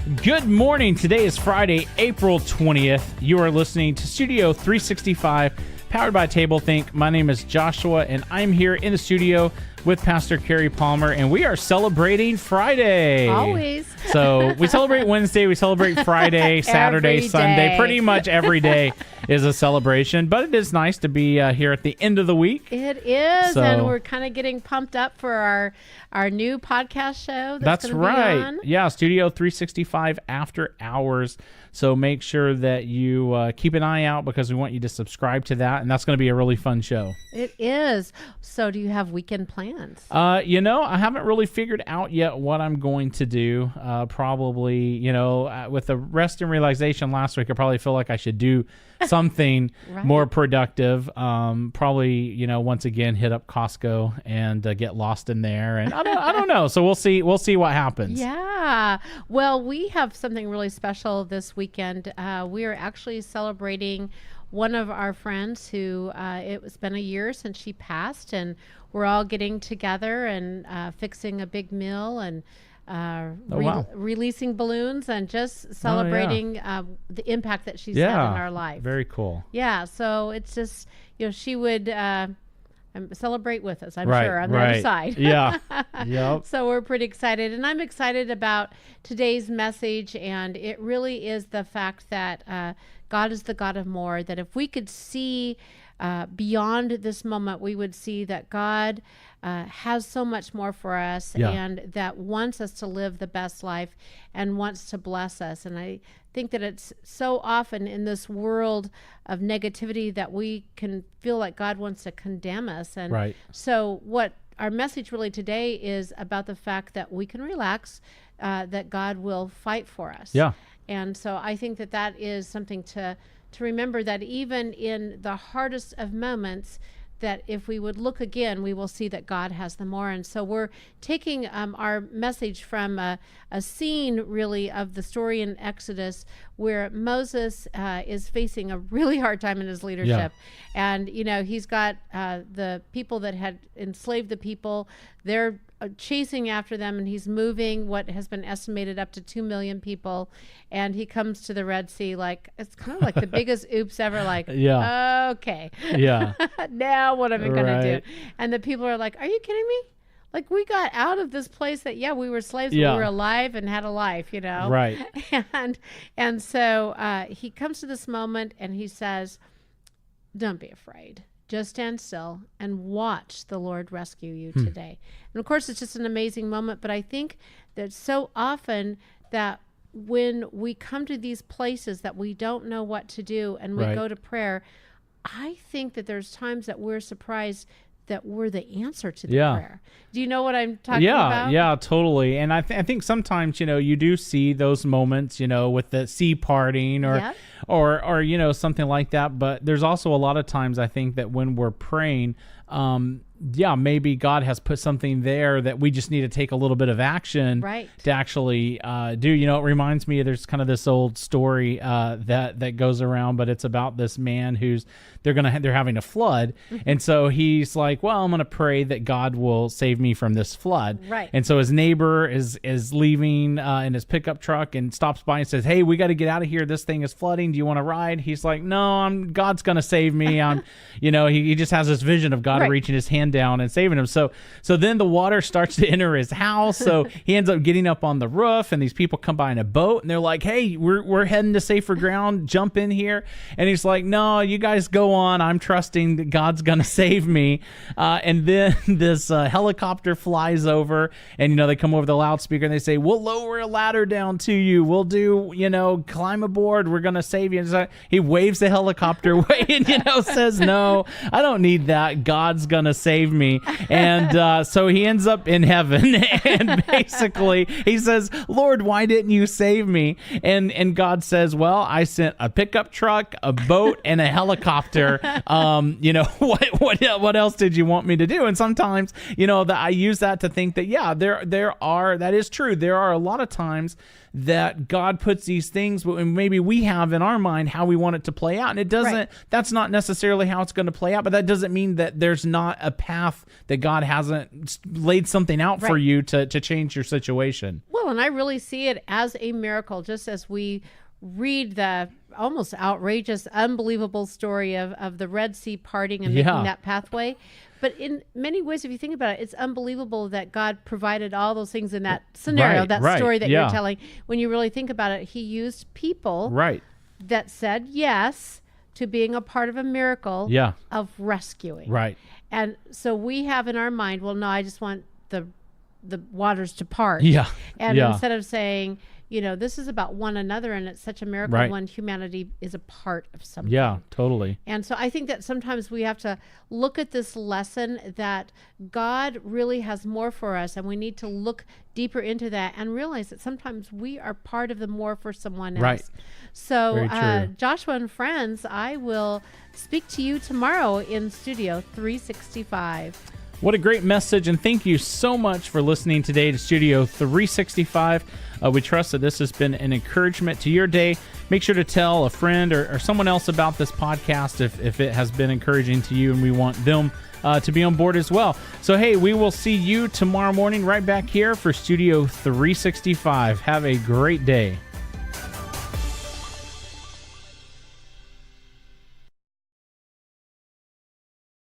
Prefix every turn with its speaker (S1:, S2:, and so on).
S1: Good morning. Today is Friday, April 20th. You are listening to Studio 365, powered by tablethink. My name is Joshua, and I'm here in the studio with Pastor Carrie Palmer, and we are celebrating Friday.
S2: Always.
S1: So we celebrate Wednesday, we celebrate Friday, Saturday, Sunday. Pretty much every day is a celebration, but it is nice to be here at the end of the week.
S2: It is, and we're kind of getting pumped up for our new podcast show. That's
S1: right.
S2: Be on.
S1: Yeah, Studio 365 After Hours. So make sure that you keep an eye out because we want you to subscribe to that, and that's going to be a really fun show.
S2: It is. So do you have weekend plans?
S1: I haven't really figured out yet what I'm going to do. Probably, with the rest and realization last week, I probably feel like I should do something
S2: Right.
S1: more productive. Probably, once again, hit up Costco and get lost in there. And I don't know. So we'll see. We'll see what happens.
S2: Yeah. Well, we have something really special this weekend. We are actually celebrating one of our friends who it's been a year since she passed, and we're all getting together and fixing a big meal and releasing balloons and just celebrating the impact that she's had in our life.
S1: Very cool.
S2: Yeah. So it's just, she would celebrate with us, I'm
S1: Right,
S2: sure, on the
S1: right.
S2: other side.
S1: Yeah. Yep.
S2: So we're pretty excited, and I'm excited about today's message, and it really is the fact that God is the God of more, that if we could see beyond this moment, we would see that God has so much more for us, and that wants us to live the best life and wants to bless us. And I think that it's so often in this world of negativity that we can feel like God wants to condemn us. And so what our message really today is about the fact that we can relax, that God will fight for us.
S1: Yeah.
S2: And so I think that that is something to remember, that even in the hardest of moments, that if we would look again, we will see that God has the more. And so we're taking our message from a scene, really, of the story in Exodus where Moses is facing a really hard time in his leadership. And, he's got the people that had enslaved the people. They're chasing after them, and he's moving what has been estimated up to 2 million people. And he comes to the Red Sea it's kind of like the biggest oops ever, okay.
S1: Yeah.
S2: Now what am I going to do? And the people are like, are you kidding me? Like, we got out of this place that, we were slaves, but we were alive and had a life,
S1: Right.
S2: And so he comes to this moment and he says, don't be afraid. Just stand still and watch the Lord rescue you today. And of course, it's just an amazing moment. But I think that so often that when we come to these places that we don't know what to do and we go to prayer, I think that there's times that we're surprised that we're the answer to the prayer. Do you know what I'm talking about?
S1: Yeah, totally. And I think sometimes, you do see those moments, with the sea parting or something like that. But there's also a lot of times I think that when we're praying, maybe God has put something there that we just need to take a little bit of action to actually do. It reminds me, there's kind of this old story that goes around, but it's about this man they're having a flood. And so he's like, well, I'm going to pray that God will save me from this flood.
S2: Right.
S1: And so his neighbor is leaving in his pickup truck and stops by and says, hey, we got to get out of here. This thing is flooding. Do you want to ride? He's like, no, God's going to save me. He just has this vision of God reaching his hand down and saving him. So then the water starts to enter his house. So he ends up getting up on the roof, and these people come by in a boat, and they're like, hey, we're heading to safer ground. Jump in here. And he's like, no, you guys go on. I'm trusting that God's going to save me. And then this helicopter flies over, and, they come over the loudspeaker and they say, we'll lower a ladder down to you. We'll do, climb aboard. We're going to save you. And so he waves the helicopter away and, says, no, I don't need that. God's going to save me. And so he ends up in heaven, and basically he says, Lord, why didn't you save me? And God says, well, I sent a pickup truck, a boat, and a helicopter. What else did you want me to do? And sometimes, I use that to think that, that is true. There are a lot of times that God puts these things, and maybe we have in our mind how we want it to play out. And it doesn't, that's not necessarily how it's going to play out, but that doesn't mean that there's not a path that God hasn't laid something out for you to change your situation.
S2: Well, and I really see it as a miracle, just as we read the almost outrageous, unbelievable story of the Red Sea parting and making that pathway. But in many ways, if you think about it, it's unbelievable that God provided all those things in that scenario, story that you're telling. When you really think about it, he used people that said yes to being a part of a miracle of rescuing.
S1: Right.
S2: And so we have in our mind, well, no, I just want the waters to part.
S1: Yeah.
S2: And instead of saying, you know, this is about one another, and it's such a miracle when humanity is a part of something.
S1: Yeah, totally.
S2: And so I think that sometimes we have to look at this lesson that God really has more for us, and we need to look deeper into that and realize that sometimes we are part of the more for someone else.
S1: Right.
S2: So Joshua and friends, I will speak to you tomorrow in Studio 365.
S1: What a great message, and thank you so much for listening today to Studio 365. We trust that this has been an encouragement to your day. Make sure to tell a friend or someone else about this podcast if it has been encouraging to you, and we want them to be on board as well. So, hey, we will see you tomorrow morning right back here for Studio 365. Have a great day.